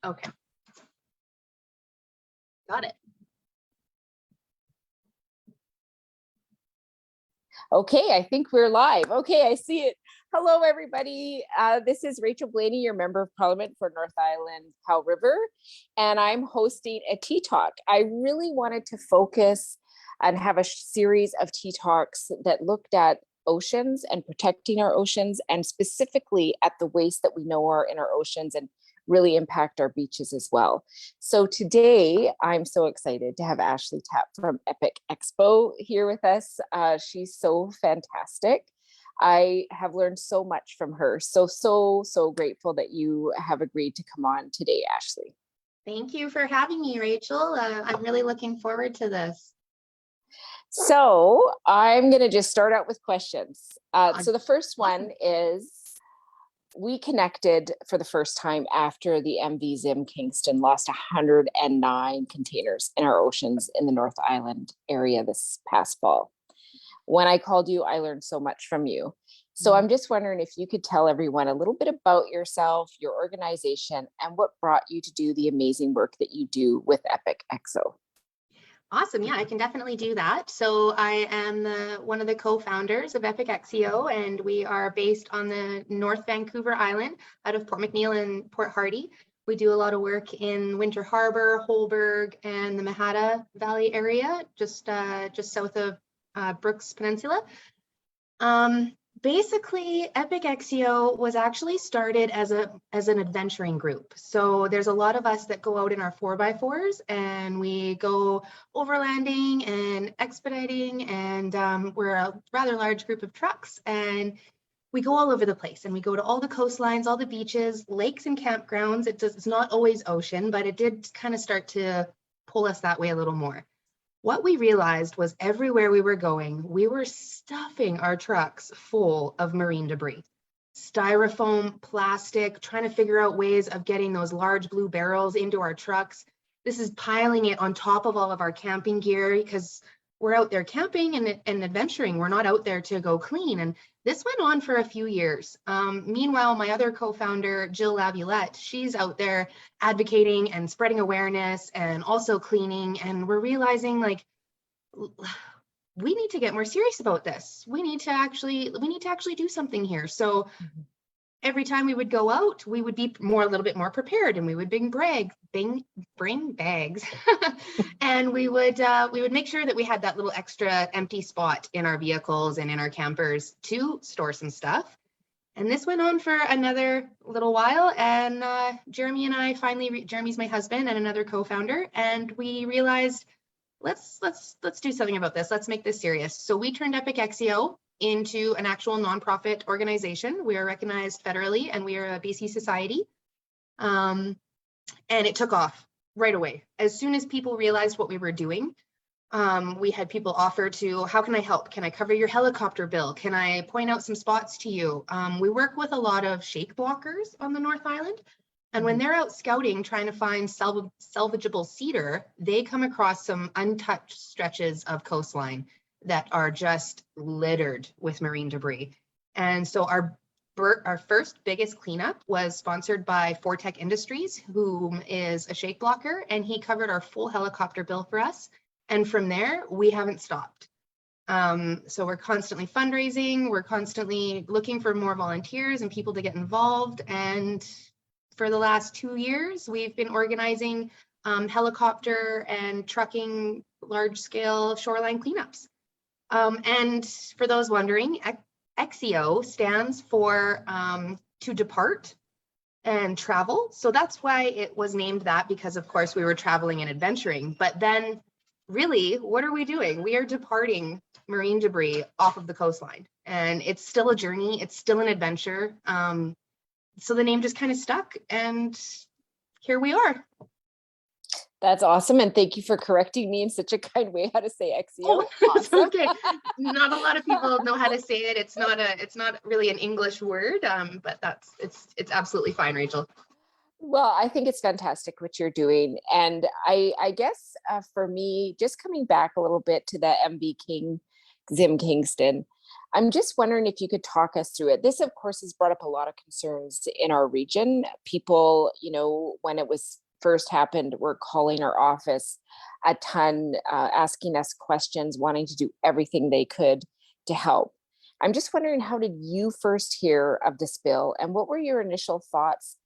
Okay. Got it. Okay, I think we're live. Okay, I see it. Hello, everybody. This is Rachel Blaney, your Member of Parliament for North Island, Powell River, and I'm hosting a tea talk. I really wanted to focus and have a series of tea talks that looked at oceans and protecting our oceans, and specifically at the waste that we know are in our oceans and really impact our beaches as well. So today, I'm so excited to have Ashley Tapp from Epic Exeo here with us. She's so fantastic. I have learned so much from her. So grateful that you have agreed to come on today, Ashley. Thank you for having me, Rachel. I'm really looking forward to this. So I'm going to just start out with questions. So the first one is, we connected for the first time after the MV Zim Kingston lost 109 containers in our oceans in the North Island area this past fall. When I called you, I learned so much from you. So I'm just wondering if you could tell everyone a little bit about yourself, your organization, and what brought you to do the amazing work that you do with Epic Exeo. Awesome. Yeah, I can definitely do that. So I am one of the co-founders of Epic Exeo, and we are based on the North Vancouver Island out of Port McNeill and Port Hardy. We do a lot of work in Winter Harbor, Holberg, and the Mahata Valley area, just south of Brooks Peninsula. Basically, Epic Exeo was actually started as an adventuring group. So there's a lot of us that go out in our 4x4s and we go overlanding and expediting, and we're a rather large group of trucks, and we go all over the place, and we go to all the coastlines, all the beaches, lakes and campgrounds. It's not always ocean, but it did kind of start to pull us that way a little more. What we realized was everywhere we were going, we were stuffing our trucks full of marine debris, styrofoam, plastic, trying to figure out ways of getting those large blue barrels into our trucks. This is piling it on top of all of our camping gear, because we're out there camping and adventuring. We're not out there to go clean. And this went on for a few years. Meanwhile, my other co-founder, Jill Laviolette, she's out there advocating and spreading awareness and also cleaning. And we're realizing, like, we need to get more serious about this. We need to actually do something here. So every time we would go out, we would be a little bit more prepared, and we would bring bags, and we would make sure that we had that little extra empty spot in our vehicles and in our campers to store some stuff. And this went on for another little while, and Jeremy and I finally, Jeremy's my husband and another co-founder, and we realized, let's do something about this. Let's make this serious. So we turned Epic Exeo into an actual nonprofit organization. We are recognized federally, and we are a BC society. And it took off right away. As soon as people realized what we were doing, we had people offer to, how can I help? Can I cover your helicopter bill? Can I point out some spots to you? We work with a lot of shake blockers on the North Island. And when they're out scouting, trying to find salvageable cedar, they come across some untouched stretches of coastline that are just littered with marine debris. And so our first biggest cleanup was sponsored by Fortech Industries, who is a shake blocker, and he covered our full helicopter bill for us. And from there, we haven't stopped. So we're constantly fundraising, we're constantly looking for more volunteers and people to get involved. And for the last 2 years, we've been organizing helicopter and trucking large-scale shoreline cleanups. And for those wondering, Exeo stands for to depart and travel. So that's why it was named that, because of course we were traveling and adventuring. But then really, what are we doing? We are departing marine debris off of the coastline, and it's still a journey. It's still an adventure. So the name just kind of stuck, and here we are. That's awesome. And thank you for correcting me in such a kind way how to say Exeo. Oh, awesome. Okay. Not a lot of people know how to say it. It's not really an English word, but it's absolutely fine, Rachel. Well, I think it's fantastic what you're doing. And I guess for me, just coming back a little bit to the MV Zim Kingston, I'm just wondering if you could talk us through it. This, of course, has brought up a lot of concerns in our region. People, when it was first happened, were calling our office a ton, asking us questions, wanting to do everything they could to help. I'm just wondering, how did you first hear of this bill, and what were your initial thoughts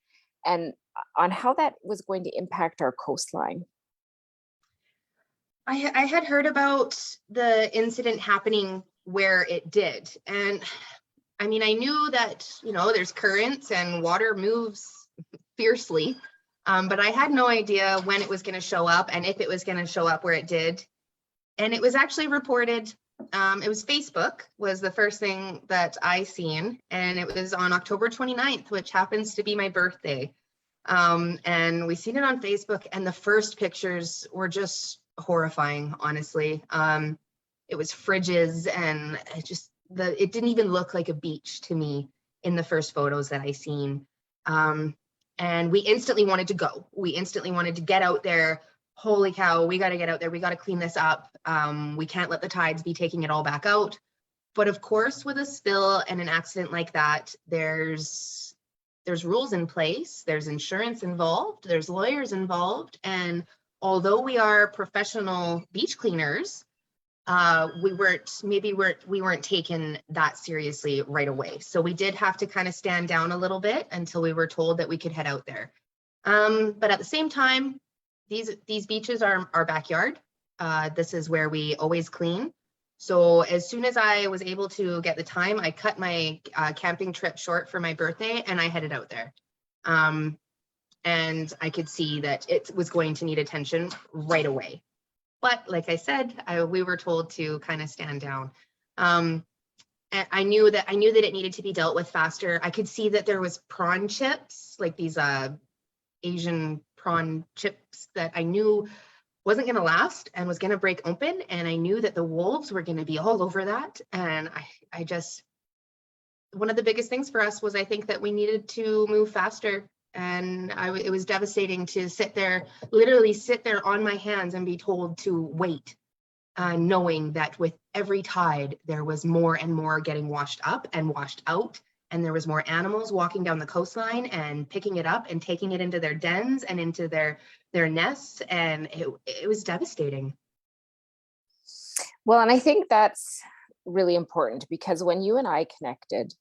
and on how that was going to impact our coastline? I had heard about the incident happening where it did. And I mean, I knew that, there's currents and water moves fiercely, but I had no idea when it was going to show up and if it was going to show up where it did. And it was actually reported, it was Facebook was the first thing that I seen. And it was on October 29th, which happens to be my birthday. And we seen it on Facebook, and the first pictures were just horrifying, honestly. It was fridges, and it didn't even look like a beach to me in the first photos that I seen. And we instantly wanted to go. We instantly wanted to get out there. Holy cow, we got to get out there. We got to clean this up. We can't let the tides be taking it all back out. But of course, with a spill and an accident like that, there's rules in place, there's insurance involved, there's lawyers involved. And although we are professional beach cleaners, we weren't taken that seriously right away. So we did have to kind of stand down a little bit until we were told that we could head out there. But at the same time, these beaches are our backyard. This is where we always clean. So as soon as I was able to get the time, I cut my camping trip short for my birthday, and I headed out there. And I could see that it was going to need attention right away. But like I said, we were told to kind of stand down. And I knew that it needed to be dealt with faster. I could see that there was prawn chips, like these Asian prawn chips that I knew wasn't going to last and was going to break open. And I knew that the wolves were going to be all over that. And I just, one of the biggest things for us was, I think that we needed to move faster. And it was devastating to literally sit there on my hands and be told to wait, knowing that with every tide, there was more and more getting washed up and washed out. And there was more animals walking down the coastline and picking it up and taking it into their dens and into their nests. And it was devastating. Well, and I think that's really important, because when you and I connected,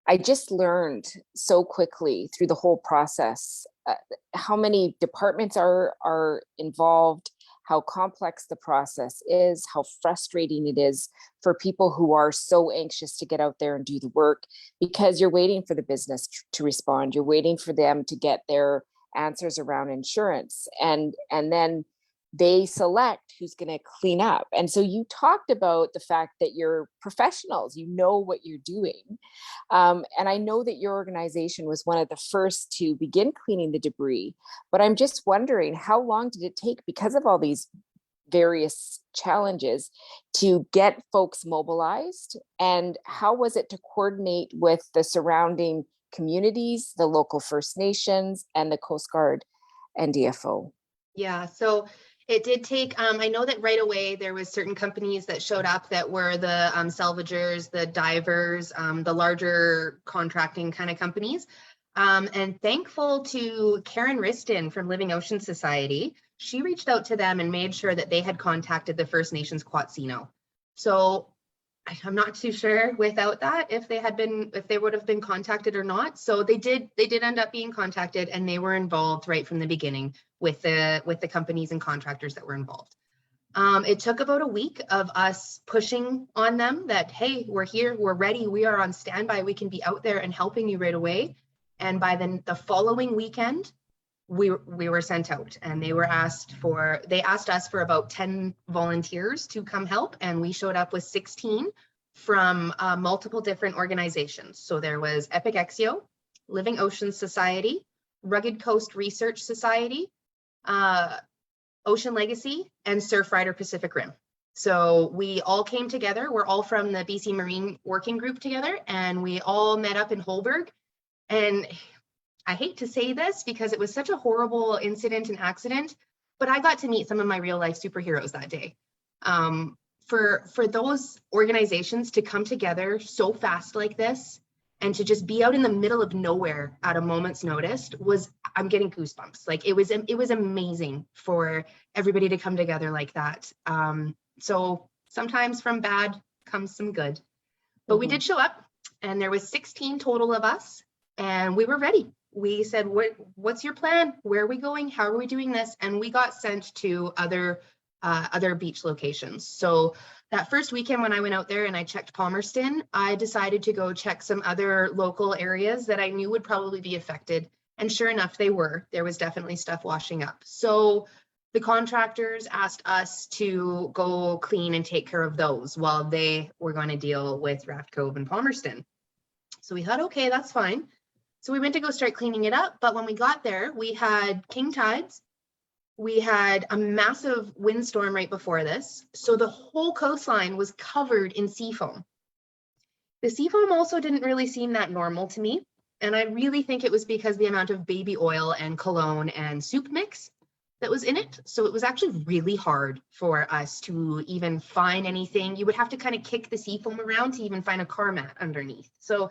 I just learned so quickly through the whole process how many departments are involved, how complex the process is, how frustrating it is for people who are so anxious to get out there and do the work, because you're waiting for the business to respond. You're waiting for them to get their answers around insurance, and then they select who's going to clean up. And so you talked about the fact that you're professionals, you know what you're doing. And I know that your organization was one of the first to begin cleaning the debris, but I'm just wondering, how long did it take, because of all these various challenges, to get folks mobilized? And how was it to coordinate with the surrounding communities, the local First Nations, and the Coast Guard and DFO? Yeah, so it did take, I know that right away there was certain companies that showed up that were the salvagers, the divers, the larger contracting kind of companies. And thankful to Karen Riston from Living Ocean Society, she reached out to them and made sure that they had contacted the First Nations Quatsino. So I'm not too sure without that if they would have been contacted or not. So they did end up being contacted, and they were involved right from the beginning with the companies and contractors that were involved. It took about a week of us pushing on them that, hey, we're here, we're ready, we are on standby, we can be out there and helping you right away. And by the following weekend, we were sent out, and they asked us for about 10 volunteers to come help, and we showed up with 16 from multiple different organizations. So there was Epic Exeo, Living Ocean Society, Rugged Coast Research Society, Ocean Legacy, and Surfrider Pacific Rim. So we all came together. We're all from the BC Marine Working Group together, and we all met up in Holberg. And I hate to say this because it was such a horrible incident and accident, but I got to meet some of my real life superheroes that day. for those organizations to come together so fast like this and to just be out in the middle of nowhere at a moment's notice I'm getting goosebumps. Like it was amazing for everybody to come together like that. So sometimes from bad comes some good, but we did show up, and there was 16 total of us, and we were ready. We said, what's your plan? Where are we going? How are we doing this? And we got sent to other beach locations. So that first weekend when I went out there and I checked Palmerston, I decided to go check some other local areas that I knew would probably be affected. And sure enough, they were. There was definitely stuff washing up. So the contractors asked us to go clean and take care of those while they were going to deal with Raft Cove and Palmerston. So we thought, okay, that's fine. So we went to go start cleaning it up. But when we got there, we had king tides. We had a massive windstorm right before this. So the whole coastline was covered in seafoam. The seafoam also didn't really seem that normal to me. And I really think it was because the amount of baby oil and cologne and soup mix that was in it. So it was actually really hard for us to even find anything. You would have to kind of kick the seafoam around to even find a car mat underneath. So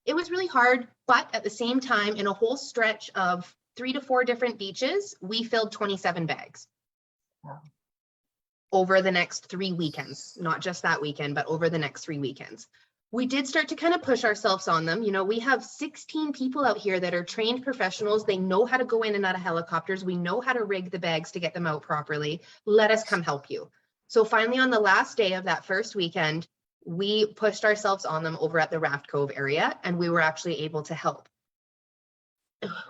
it was really hard, but at the same time, in a whole stretch of 3 to 4 different beaches, we filled 27 bags. Wow. Over the next 3 weekends, not just that weekend, but over the next 3 weekends. We did start to kind of push ourselves on them. You know, we have 16 people out here that are trained professionals. They know how to go in and out of helicopters. We know how to rig the bags to get them out properly. Let us come help you. So finally, on the last day of that first weekend, we pushed ourselves on them over at the Raft Cove area, and we were actually able to help.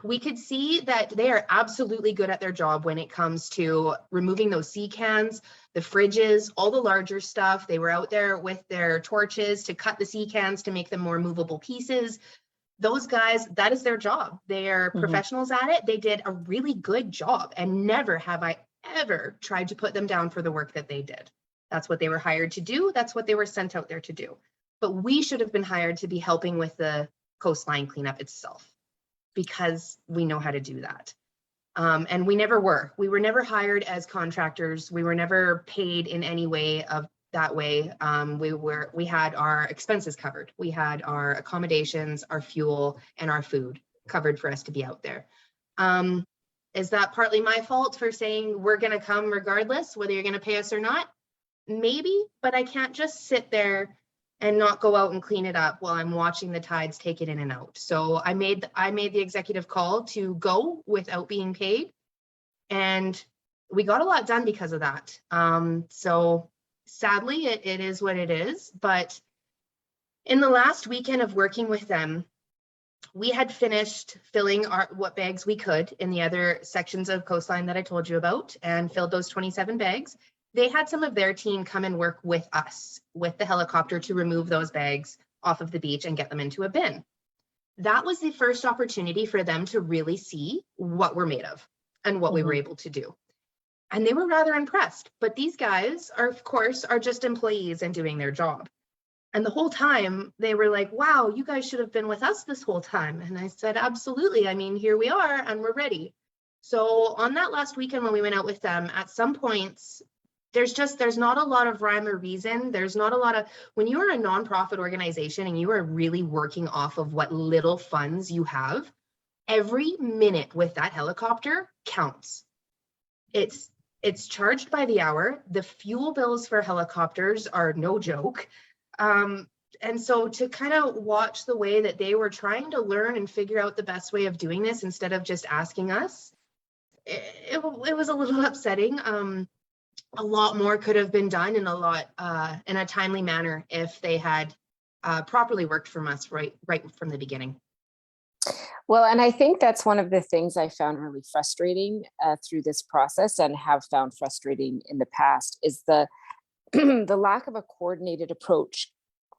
We could see that they are absolutely good at their job when it comes to removing those sea cans, the fridges, all the larger stuff. They were out there with their torches to cut the sea cans to make them more movable pieces. Those guys, that is their job. They're professionals at it. They did a really good job, and never have I ever tried to put them down for the work that they did. That's what they were hired to do. That's what they were sent out there to do. But we should have been hired to be helping with the coastline cleanup itself, because we know how to do that. And we never were. We were never hired as contractors. We were never paid in any way of that way. We had our expenses covered. We had our accommodations, our fuel, and our food covered for us to be out there. Is that partly my fault for saying we're gonna come regardless, whether you're gonna pay us or not? Maybe, but I can't just sit there and not go out and clean it up while I'm watching the tides take it in and out. So I made the executive call to go without being paid, and we got a lot done because of that. So sadly, it is what it is. But in the last weekend of working with them, we had finished filling what bags we could in the other sections of coastline that I told you about, and filled those 27 bags. They had some of their team come and work with us with the helicopter to remove those bags off of the beach and get them into a bin. That was the first opportunity for them to really see what we're made of and what we were able to do. And they were rather impressed. But these guys are, of course, are just employees and doing their job. And the whole time they were like, wow, you guys should have been with us this whole time. And I said, absolutely. I mean, here we are and we're ready. So on that last weekend when we went out with them, at some points, there's not a lot of rhyme or reason. There's not a lot of, when you are a nonprofit organization and you are really working off of what little funds you have, every minute with that helicopter counts. It's charged by the hour. The fuel bills for helicopters are no joke. And so to kind of watch the way that they were trying to learn and figure out the best way of doing this instead of just asking us, it was a little upsetting. A lot more could have been done in a timely manner if they had properly worked from us right from the beginning. Well, and I think that's one of the things I found really frustrating through this process, and have found frustrating in the past, is the the lack of a coordinated approach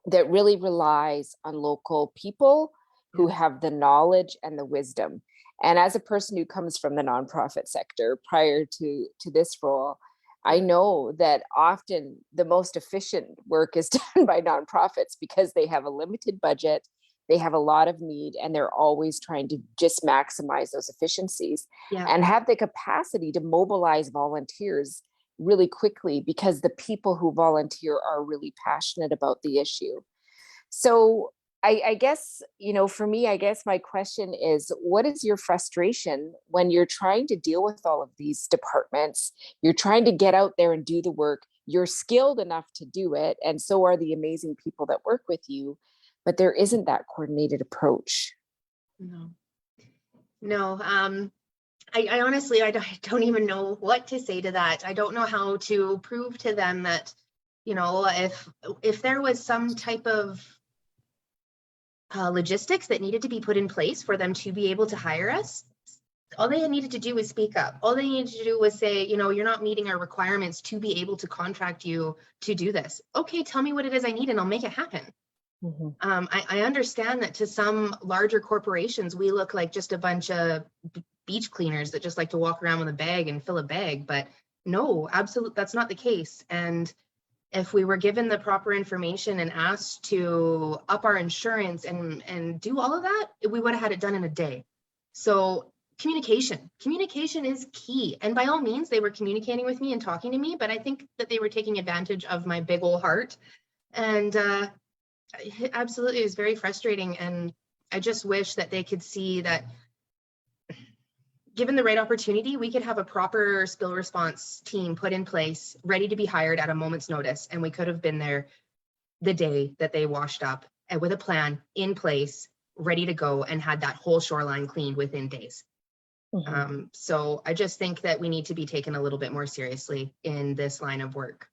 that really relies on local people who have the knowledge and the wisdom. And as a person who comes from the nonprofit sector prior to this role, I know that often the most efficient work is done by nonprofits because they have a limited budget, they have a lot of need, and they're always trying to just maximize those efficiencies and have the capacity to mobilize volunteers really quickly because the people who volunteer are really passionate about the issue. So I guess, for me, I guess my question is, what is your frustration when you're trying to deal with all of these departments? You're trying to get out there and do the work. You're skilled enough to do it. And so are the amazing people that work with you, but there isn't that coordinated approach. No. I honestly, I don't even know what to say to that. I don't know how to prove to them that, if there was some type of logistics that needed to be put in place for them to be able to hire us, all they needed to do was speak up. All they needed to do was say, you're not meeting our requirements to be able to contract you to do this. Okay, tell me what it is I need and I'll make it happen. Mm-hmm. I understand that to some larger corporations, we look like just a bunch of beach cleaners that just like to walk around with a bag and fill a bag, but no, absolutely, that's not the case. And if we were given the proper information and asked to up our insurance and do all of that, we would have had it done in a day. So communication is key. And by all means, they were communicating with me and talking to me, but I think that they were taking advantage of my big old heart. And absolutely, it was very frustrating. And I just wish that they could see that given the right opportunity, we could have a proper spill response team put in place, ready to be hired at a moment's notice. And we could have been there the day that they washed up and with a plan in place, ready to go, and had that whole shoreline cleaned within days. Mm-hmm. So I just think that we need to be taken a little bit more seriously in this line of work.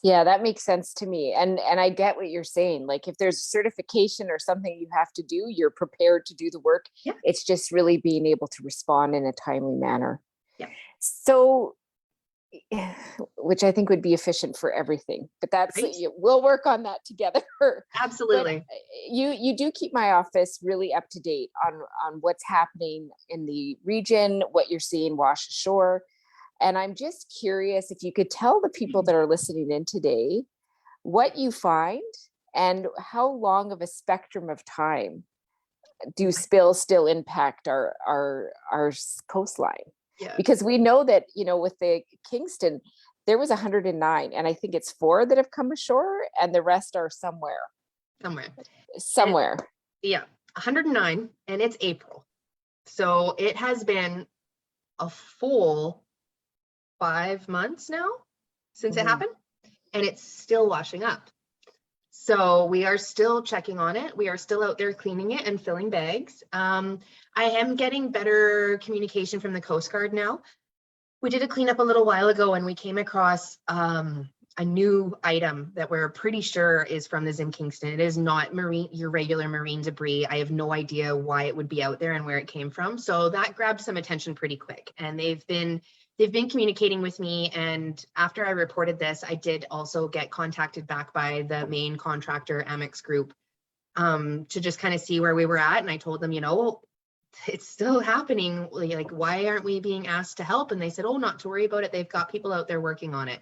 Yeah, that makes sense to me. And I get what you're saying. Like if there's a certification or something you have to do, you're prepared to do the work. Yeah. It's just really being able to respond in a timely manner. Yeah. So, which I think would be efficient for everything, but that's, Right. We'll work on that together. Absolutely. But you do keep my office really up to date on what's happening in the region, what you're seeing wash ashore. And I'm just curious if you could tell the people that are listening in today what you find and how long of a spectrum of time do spills still impact our coastline? Yeah. Because we know that, with the Kingston, there was 109, and I think it's 4 that have come ashore and the rest are somewhere. Yeah, 109, and it's April. So it has been a full 5 months now since it happened, and it's still washing up. So we are still checking on it. We are still out there cleaning it and filling bags. I am getting better communication from the Coast Guard now. We did a cleanup a little while ago and we came across a new item that we're pretty sure is from the Zim Kingston. It is not your regular marine debris. I have no idea why it would be out there and where it came from. So that grabbed some attention pretty quick, and they've been communicating with me. And after I reported this, I did also get contacted back by the main contractor, Amex Group, to just kind of see where we were at. And I told them, it's still happening. Like, why aren't we being asked to help? And they said, oh, not to worry about it. They've got people out there working on it.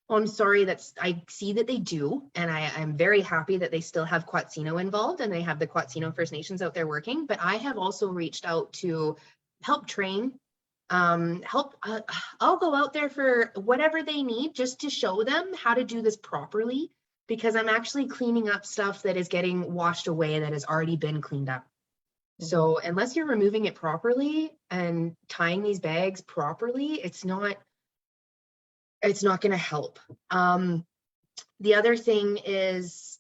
Well, I'm sorry, I see that they do. And I'm very happy that they still have Quatsino involved and they have the Quatsino First Nations out there working. But I have also reached out to help train, I'll go out there for whatever they need just to show them how to do this properly, because I'm actually cleaning up stuff that is getting washed away that has already been cleaned up. So unless you're removing it properly and tying these bags properly, it's not going to help. The other thing is,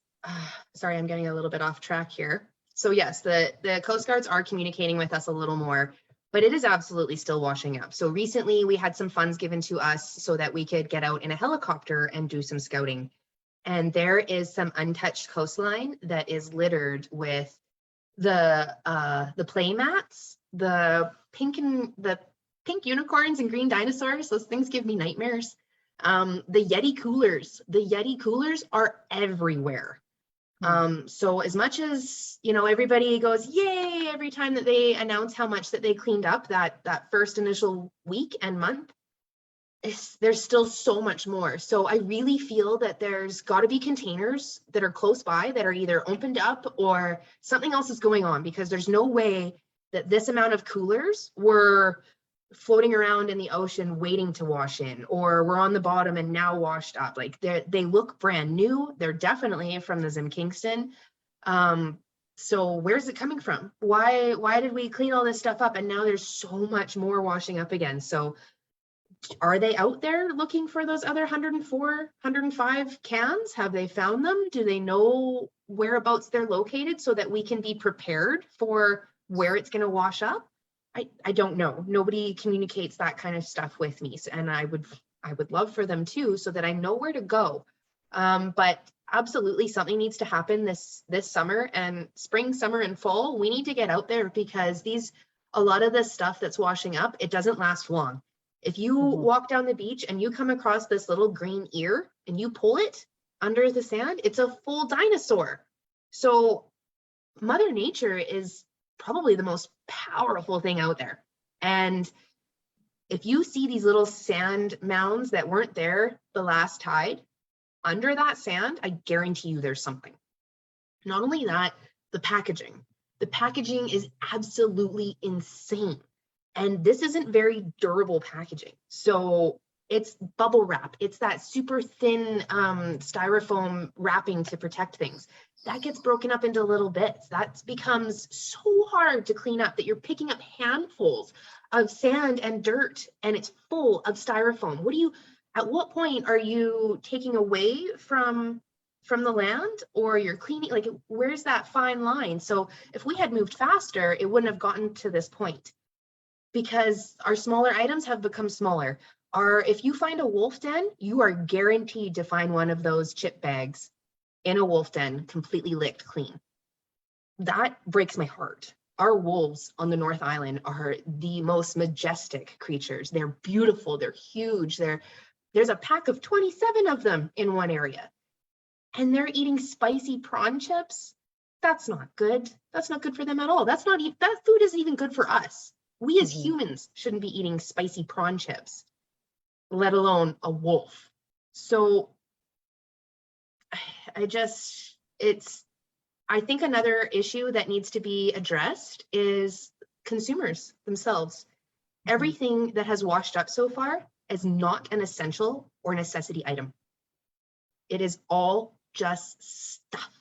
sorry, I'm getting a little bit off track here. So yes, the Coast Guards are communicating with us a little more, but it is absolutely still washing up. So recently we had some funds given to us so that we could get out in a helicopter and do some scouting. And there is some untouched coastline that is littered with the play mats, the pink unicorns and green dinosaurs. Those things give me nightmares. The Yeti coolers are everywhere. So as much as, everybody goes, yay, every time that they announce how much that they cleaned up that first initial week and month, there's still so much more. So I really feel that there's got to be containers that are close by that are either opened up or something else is going on, because there's no way that this amount of coolers were floating around in the ocean waiting to wash in, or we're on the bottom and now washed up. Like they look brand new. They're definitely from the Zim Kingston. So where's it coming from? Why did we clean all this stuff up and now there's so much more washing up again? So are they out there looking for those other 104, 105 cans? Have they found them? Do they know whereabouts they're located so that we can be prepared for where it's going to wash up? I don't know. Nobody communicates that kind of stuff with me. And I would love for them too, so that I know where to go. But absolutely something needs to happen this summer, and spring, summer, and fall. We need to get out there, because a lot of this stuff that's washing up, it doesn't last long. If you walk down the beach and you come across this little green ear and you pull it under the sand, it's a full dinosaur. So Mother Nature is probably the most powerful thing out there. And if you see these little sand mounds that weren't there the last tide, under that sand, I guarantee you there's something. Not only that, the packaging is absolutely insane. And this isn't very durable packaging. So it's bubble wrap. It's that super thin styrofoam wrapping to protect things. That gets broken up into little bits. That becomes so hard to clean up that you're picking up handfuls of sand and dirt, and it's full of styrofoam. At what point are you taking away from the land, or you're cleaning? Like, where's that fine line? So if we had moved faster, it wouldn't have gotten to this point, because our smaller items have become smaller. If you find a wolf den, you are guaranteed to find one of those chip bags in a wolf den completely licked clean. That breaks my heart. Our wolves on the North Island are the most majestic creatures. They're beautiful, they're huge. There's a pack of 27 of them in one area. And they're eating spicy prawn chips. That's not good. That's not good for them at all. That food isn't even good for us. We as humans shouldn't be eating spicy prawn chips, let alone a wolf. So I think another issue that needs to be addressed is consumers themselves. Everything that has washed up so far is not an essential or necessity item. It is all just stuff.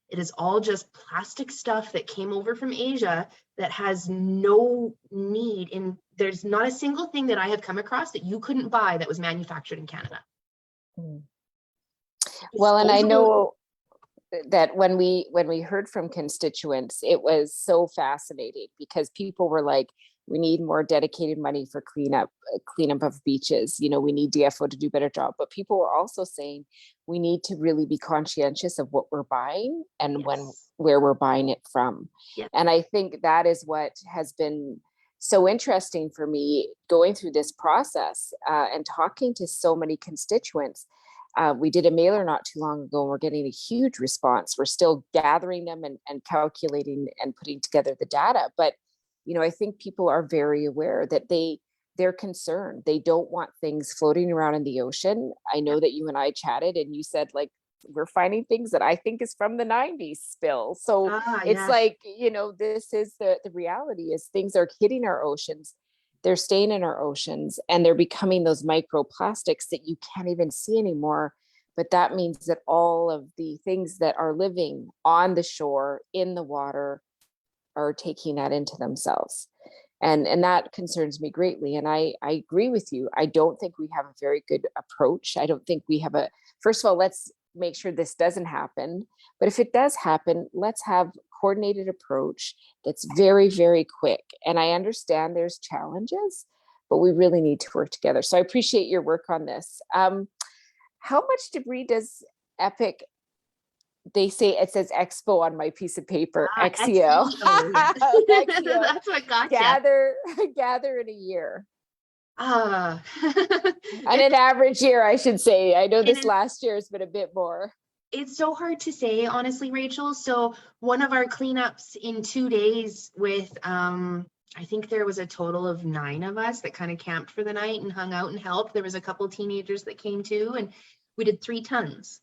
It is all just plastic stuff that came over from Asia that has no need in. There's not a single thing that I have come across that you couldn't buy that was manufactured in Canada. Well, and I know that when we heard from constituents, it was so fascinating, because people were like, we need more dedicated money for cleanup of beaches. You know, we need DFO to do a better job. But people were also saying we need to really be conscientious of what we're buying and where we're buying it from. Yes. And I think that is what has been so interesting for me going through this process and talking to so many constituents. We did a mailer not too long ago, and we're getting a huge response. We're still gathering them and calculating and putting together the data. But, you know, I think people are very aware that they're concerned. They don't want things floating around in the ocean. I know that you and I chatted and you said, like, we're finding things that I think is from the 90s spill. So it's like, you know, this is the reality is things are hitting our oceans. They're staying in our oceans, and they're becoming those microplastics that you can't even see anymore. But that means that all of the things that are living on the shore, in the water, are taking that into themselves. And that concerns me greatly. And I agree with you. I don't think we have a very good approach. I don't think we have first of all, let's make sure this doesn't happen. But if it does happen, let's have coordinated approach that's very, very quick. And I understand there's challenges, but we really need to work together. So I appreciate your work on this. How much debris does Epic, they say it says Expo on my piece of paper, Exeo. Exeo. That's what got gather in a year. On an average year, I should say. I know this last year has been a bit more. It's so hard to say, honestly, Rachel. So one of our cleanups in 2 days with, I think there was a total of 9 of us that kind of camped for the night and hung out and helped. There was a couple teenagers that came too, and we did 3 tons.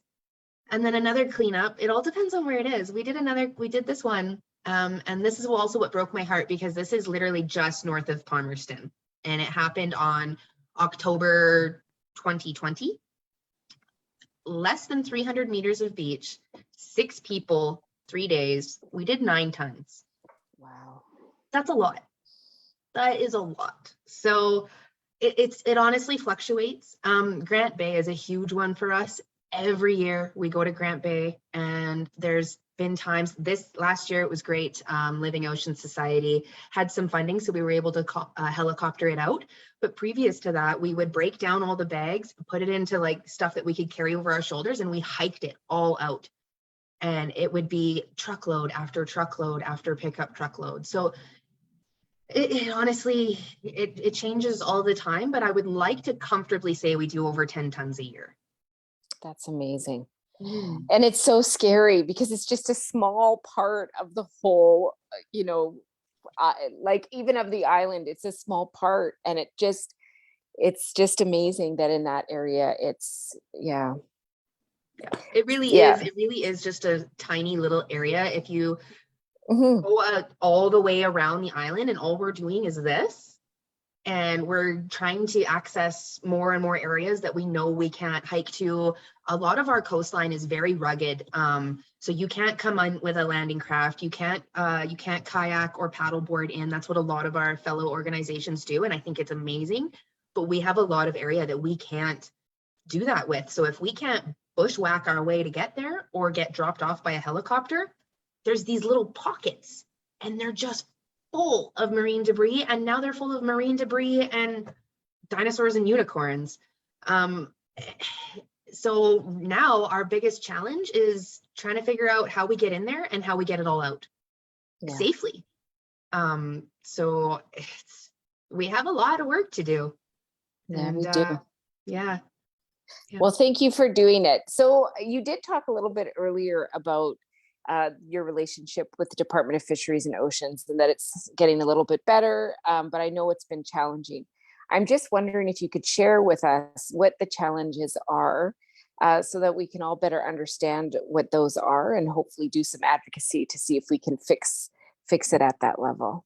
And then another cleanup, it all depends on where it is. We did this one. And this is also what broke my heart, because this is literally just north of Palmerston. and it happened on October 2020. Less than 300 meters of beach, 6 people, 3 days. We did 9 tons. Wow. That's a lot. That is a lot. So it honestly fluctuates. Grant Bay is a huge one for us. Every year we go to Grant Bay, and there's been times, this last year it was great. Living Ocean Society had some funding, so we were able to helicopter it out. But previous to that, we would break down all the bags, put it into like stuff that we could carry over our shoulders, and we hiked it all out. And it would be truckload after truckload after pickup truckload. So it honestly, it changes all the time, but I would like to comfortably say we do over 10 tons a year. That's amazing. And it's so scary because it's just a small part of the whole, you know, like even of the island, it's a small part, and it's just amazing that in that area, it's, yeah. It really is. It really is just a tiny little area. If you go all the way around the island, and all we're doing is this, and we're trying to access more and more areas that we know we can't hike to. A lot of our coastline is very rugged, so you can't come in with a landing craft. You can't kayak or paddleboard in. That's what a lot of our fellow organizations do, and I think it's amazing. But we have a lot of area that we can't do that with. So if we can't bushwhack our way to get there or get dropped off by a helicopter, there's these little pockets, and they're just full of marine debris, and now they're full of marine debris and dinosaurs and unicorns. So now our biggest challenge is trying to figure out how we get in there and how we get it all out safely. So we have a lot of work to do. Yeah, we do. Yeah. Well, thank you for doing it. So you did talk a little bit earlier about your relationship with the Department of Fisheries and Oceans, and that it's getting a little bit better, but I know it's been challenging. I'm just wondering if you could share with us what the challenges are, so that we can all better understand what those are, and hopefully do some advocacy to see if we can fix it at that level.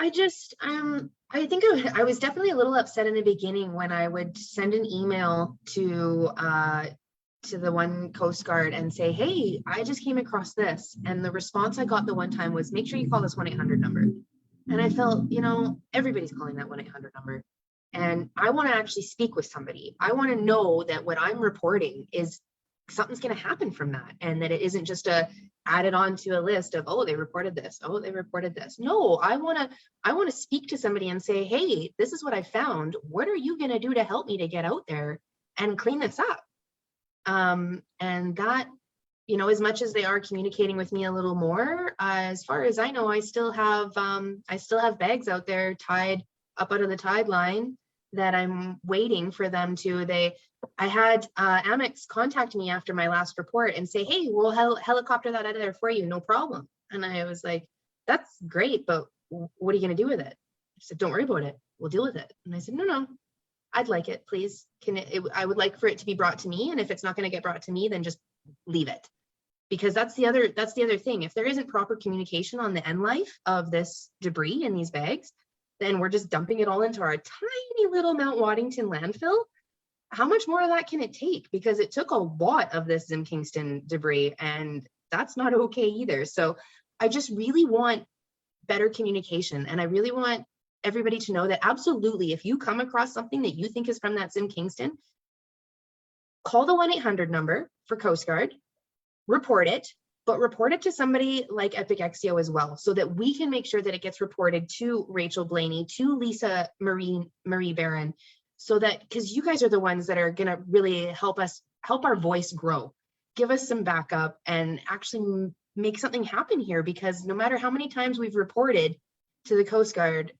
I just, I think I was definitely a little upset in the beginning when I would send an email to the one Coast Guard and say, hey, I just came across this. And the response I got the one time was, make sure you call this 1-800 number. And I felt, you know, everybody's calling that 1-800 number. And I want to actually speak with somebody. I want to know that what I'm reporting is something's going to happen from that, and that it isn't just added on to a list of, oh, they reported this. Oh, they reported this. No, I want to speak to somebody and say, hey, this is what I found. What are you going to do to help me to get out there and clean this up? And that, you know, as much as they are communicating with me a little more, as far as I know, I still have bags out there tied up out of the tide line that I'm waiting for them to. I had Amex contact me after my last report and say, hey, we'll helicopter that out of there for you, no problem. And I was like, that's great, but what are you going to do with it? I said, don't worry about it, we'll deal with it. And I said, no, I'd like it, please. I would like for it to be brought to me, and if it's not going to get brought to me, then just leave it. Because that's the other thing. If there isn't proper communication on the end life of this debris in these bags, then we're just dumping it all into our tiny little Mount Waddington landfill. How much more of that can it take? Because it took a lot of this Zim Kingston debris, and that's not okay either. So I just really want better communication, and I really want everybody to know that absolutely, if you come across something that you think is from that Zim Kingston, call the 1-800 number for Coast Guard, report it, but report it to somebody like Epic Exeo as well, so that we can make sure that it gets reported to Rachel Blaney, to Lisa Marie Barron, so that, because you guys are the ones that are going to really help our voice grow, give us some backup, and actually make something happen here. Because no matter how many times we've reported to the Coast Guard,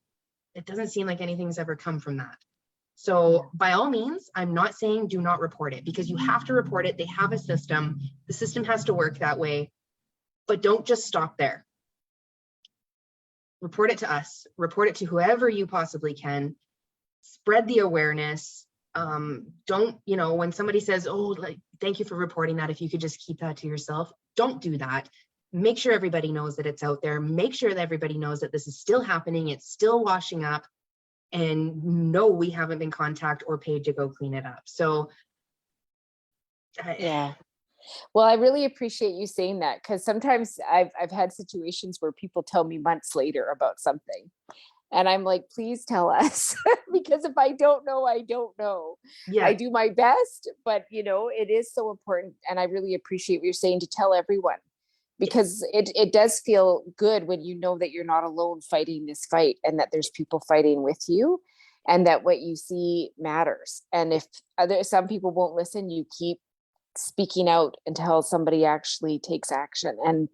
it doesn't seem like anything's ever come from that. So by all means, I'm not saying do not report it, because you have to report it. They have a system. The system has to work that way, but don't just stop there. Report it to us, report it to whoever you possibly can, spread the awareness. Don't, you know, when somebody says, oh, like, thank you for reporting that, if you could just keep that to yourself, don't do that. Make sure everybody knows that it's out there. Make sure that everybody knows that this is still happening. It's still washing up. and no, we haven't been contacted or paid to go clean it up. So yeah. Well, I really appreciate you saying that, because sometimes I've had situations where people tell me months later about something. And I'm like, please tell us, because if I don't know, I don't know. yeah, I do my best, but it is so important. And I really appreciate what you're saying, to tell everyone, because it does feel good when you know that you're not alone fighting this fight, and that there's people fighting with you, and that what you see matters. And if some people won't listen, you keep speaking out until somebody actually takes action. And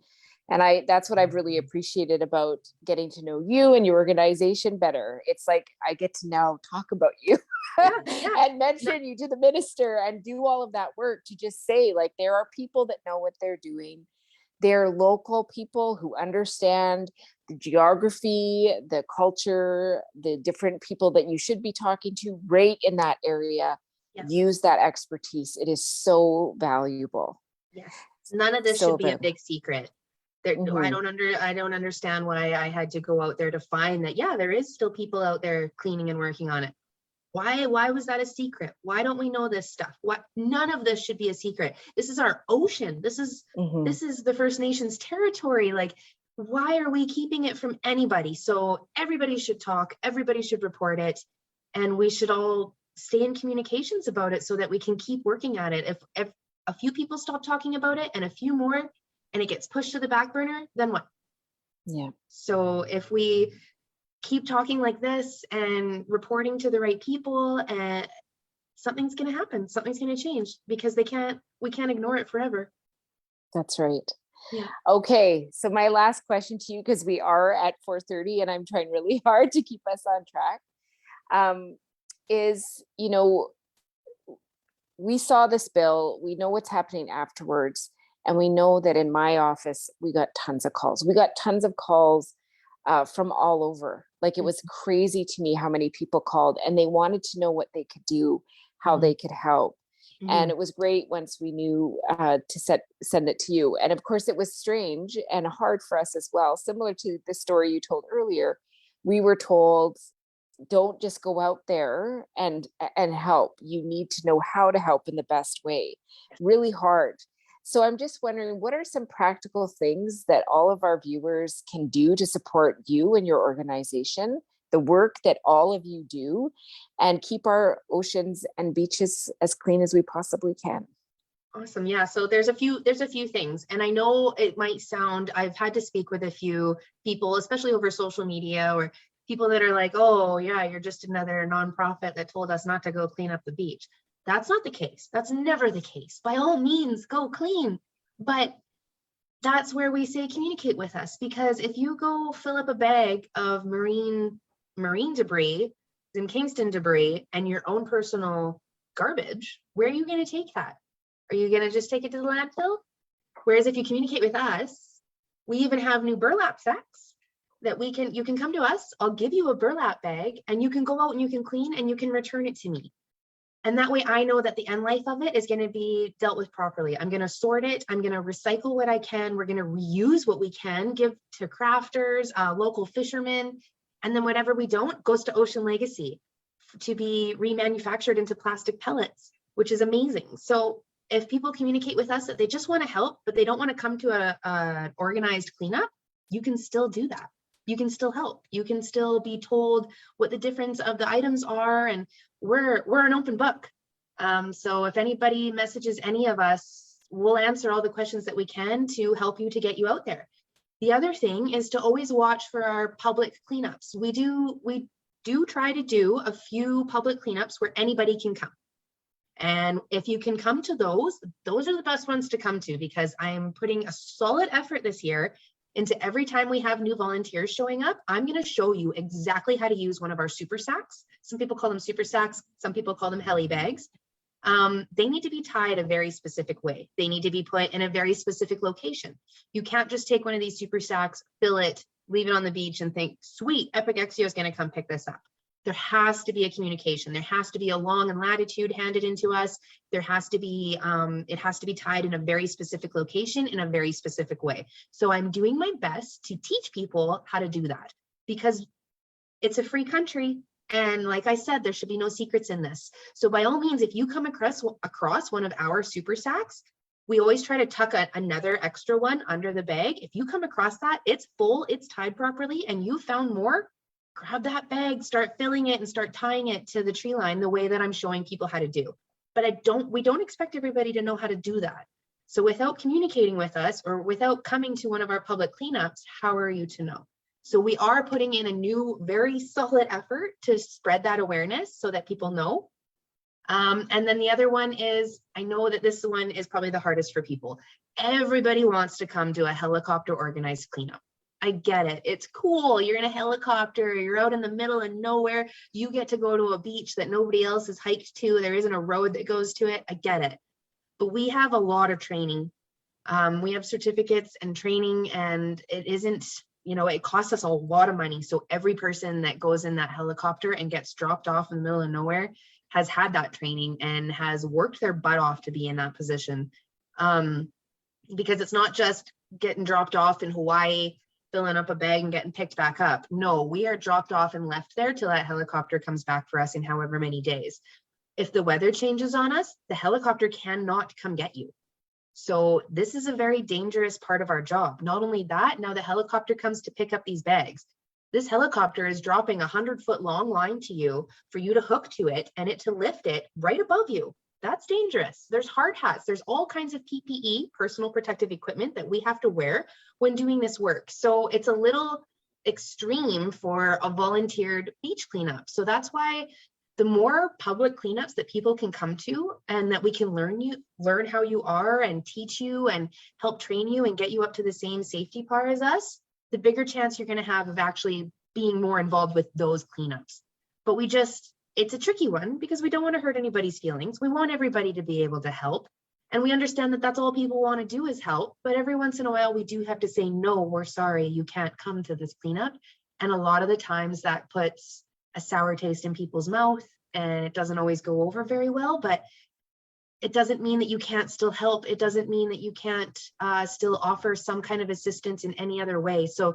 that's what I've really appreciated about getting to know you and your organization better. It's like I get to now talk about you and mention you to the minister and do all of that work, to just say, like, there are people that know what they're doing. They're local people who understand the geography, the culture, the different people that you should be talking to right in that area. Yes. Use that expertise. It is so valuable. Yes. None of this So should be a good. big secret. There, I don't understand why I had to go out there to find that. Yeah, there is still people out there cleaning and working on it. Why was that a secret? Why don't we know this stuff? None of this should be a secret. This is our ocean. This is the First Nations territory. Like, why are we keeping it from anybody? So everybody should talk, everybody should report it, and we should all stay in communications about it so that we can keep working at it. If a few people stop talking about it and a few more, and it gets pushed to the back burner, then what? Yeah. So if we keep talking like this and reporting to the right people, and something's going to happen, something's going to change, because we can't ignore it forever. That's right. Yeah. Okay. So my last question to you, because we are at 4:30 and I'm trying really hard to keep us on track, is, we saw this bill, we know what's happening afterwards. And we know that in my office, we got tons of calls. We got tons of calls from all over. Like, it was crazy to me how many people called, and they wanted to know what they could do, how they could help. And it was great once we knew to send it to you. And of course, it was strange and hard for us as well. Similar to the story you told earlier, we were told, don't just go out there and help. You need to know how to help in the best way. Really hard. So I'm just wondering, what are some practical things that all of our viewers can do to support you and your organization, the work that all of you do, and keep our oceans and beaches as clean as we possibly can? Awesome. Yeah. So there's a few things, and I know it might sound, I've had to speak with a few people, especially over social media, or people that are like, oh yeah, you're just another nonprofit that told us not to go clean up the beach. That's not the case. That's never the case. By all means, go clean. But that's where we say communicate with us, because if you go fill up a bag of marine debris, Zim Kingston debris, and your own personal garbage, where are you going to take that? Are you going to just take it to the landfill? Whereas if you communicate with us, we even have new burlap sacks that you can come to us. I'll give you a burlap bag, and you can go out and you can clean and you can return it to me. And that way I know that the end life of it is going to be dealt with properly. I'm going to sort it. I'm going to recycle what I can. We're going to reuse what we can, give to crafters, local fishermen. And then whatever we don't goes to Ocean Legacy to be remanufactured into plastic pellets, which is amazing. So if people communicate with us that they just want to help, but they don't want to come to a organized cleanup, you can still do that. You can still help. You can still be told what the difference of the items are, and we're an open book. So if anybody messages any of us, we'll answer all the questions that we can to help you, to get you out there. The other thing is to always watch for our public cleanups. We do try to do a few public cleanups where anybody can come. And if you can come to those are the best ones to come to, because I'm putting a solid effort this year into every time we have new volunteers showing up. I'm going to show you exactly how to use one of our super sacks. Some people call them super sacks. Some people call them heli bags. They need to be tied a very specific way. They need to be put in a very specific location. You can't just take one of these super sacks, fill it, leave it on the beach and think, sweet, Epic Exeo is going to come pick this up. There has to be a communication. There has to be a long and latitude handed into us. There has to be, it has to be tied in a very specific location in a very specific way. So I'm doing my best to teach people how to do that, because it's a free country. And like I said, there should be no secrets in this. So by all means, if you come across one of our super sacks, we always try to tuck another extra one under the bag. If you come across that, it's full, it's tied properly, and you found more, grab that bag, start filling it and start tying it to the tree line the way that I'm showing people how to do. But we don't expect everybody to know how to do that. So without communicating with us or without coming to one of our public cleanups, how are you to know? So we are putting in a new, very solid effort to spread that awareness so that people know. And then the other one is, I know that this one is probably the hardest for people. Everybody wants to come to a helicopter organized cleanup. I get it. It's cool. You're in a helicopter. You're out in the middle of nowhere. You get to go to a beach that nobody else has hiked to. There isn't a road that goes to it. I get it. But we have a lot of training. We have certificates and training, and it isn't, it costs us a lot of money. So every person that goes in that helicopter and gets dropped off in the middle of nowhere has had that training and has worked their butt off to be in that position. Because it's not just getting dropped off in Hawaii, filling up a bag and getting picked back up. No, we are dropped off and left there till that helicopter comes back for us in however many days. If the weather changes on us, the helicopter cannot come get you. So this is a very dangerous part of our job. Not only that, now the helicopter comes to pick up these bags. This helicopter is dropping a 100-foot long line to you for you to hook to it and it to lift it right above you. That's dangerous. There's hard hats. There's all kinds of PPE, personal protective equipment, that we have to wear when doing this work. So it's a little extreme for a volunteered beach cleanup. So that's why the more public cleanups that people can come to and that we can learn how you are and teach you and help train you and get you up to the same safety par as us, the bigger chance you're going to have of actually being more involved with those cleanups. But it's a tricky one because we don't want to hurt anybody's feelings. We want everybody to be able to help. And we understand that that's all people want to do is help. But every once in a while, we do have to say, no, we're sorry, you can't come to this cleanup. And a lot of the times that puts a sour taste in people's mouth and it doesn't always go over very well, but it doesn't mean that you can't still help. It doesn't mean that you can't still offer some kind of assistance in any other way. So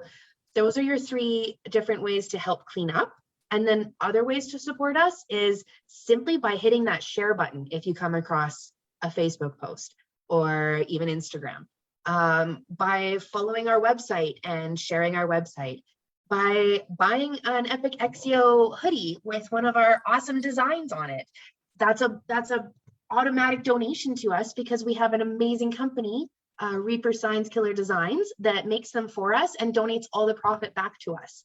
those are your 3 different ways to help clean up. And then other ways to support us is simply by hitting that share button if you come across a Facebook post or even Instagram, by following our website and sharing our website, by buying an Epic Exeo hoodie with one of our awesome designs on it. That's a automatic donation to us because we have an amazing company, Reaper Signs Killer Designs, that makes them for us and donates all the profit back to us.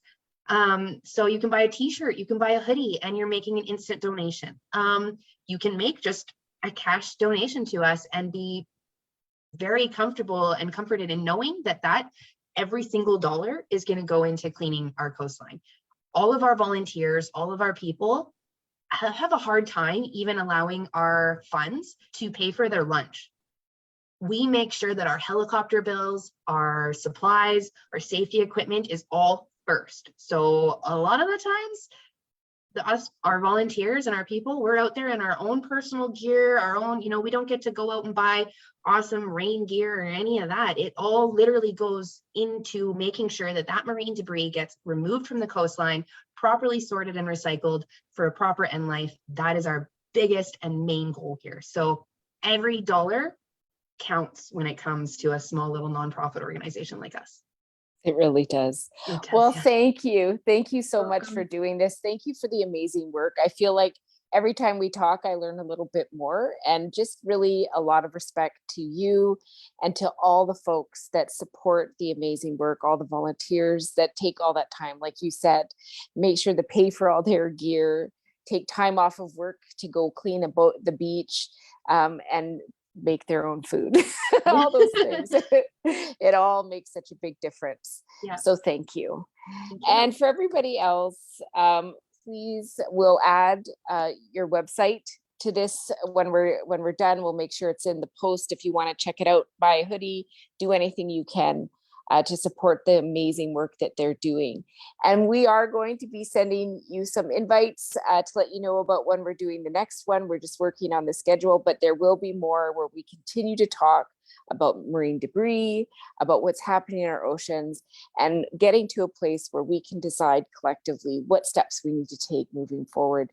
So you can buy a t-shirt, you can buy a hoodie, and you're making an instant donation. You can make just a cash donation to us and be very comfortable and comforted in knowing that every single dollar is going to go into cleaning our coastline. All of our volunteers, all of our people have a hard time even allowing our funds to pay for their lunch. We make sure that our helicopter bills, our supplies, our safety equipment is all first. So a lot of the times, our volunteers and our people, we're out there in our own personal gear, our own, we don't get to go out and buy awesome rain gear or any of that. It all literally goes into making sure that marine debris gets removed from the coastline, properly sorted and recycled for a proper end life. That is our biggest and main goal here. So every dollar counts when it comes to a small little nonprofit organization like us. It really does. Well, thank you. Thank you so much for doing this. Thank you for the amazing work. I feel like every time we talk, I learn a little bit more, and just really a lot of respect to you and to all the folks that support the amazing work, all the volunteers that take all that time, like you said, make sure to pay for all their gear, take time off of work to go clean the beach, and make their own food. All those things. It all makes such a big difference. Yeah. So thank you. And for everybody else, please, we'll add your website to this when we're done. We'll make sure it's in the post. If you want to check it out, buy a hoodie, do anything you can to support the amazing work that they're doing. And we are going to be sending you some invites to let you know about when we're doing the next one. We're just working on the schedule, but there will be more where we continue to talk about marine debris, about what's happening in our oceans, and getting to a place where we can decide collectively what steps we need to take moving forward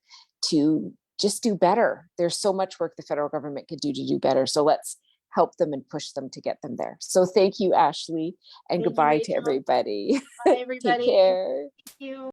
to just do better. There's so much work the federal government could do to do better. So let's help them and push them to get them there. So thank you, Ashley, and Thank you, goodbye to Rachel. everybody. Bye, Take everybody. care. Thank you.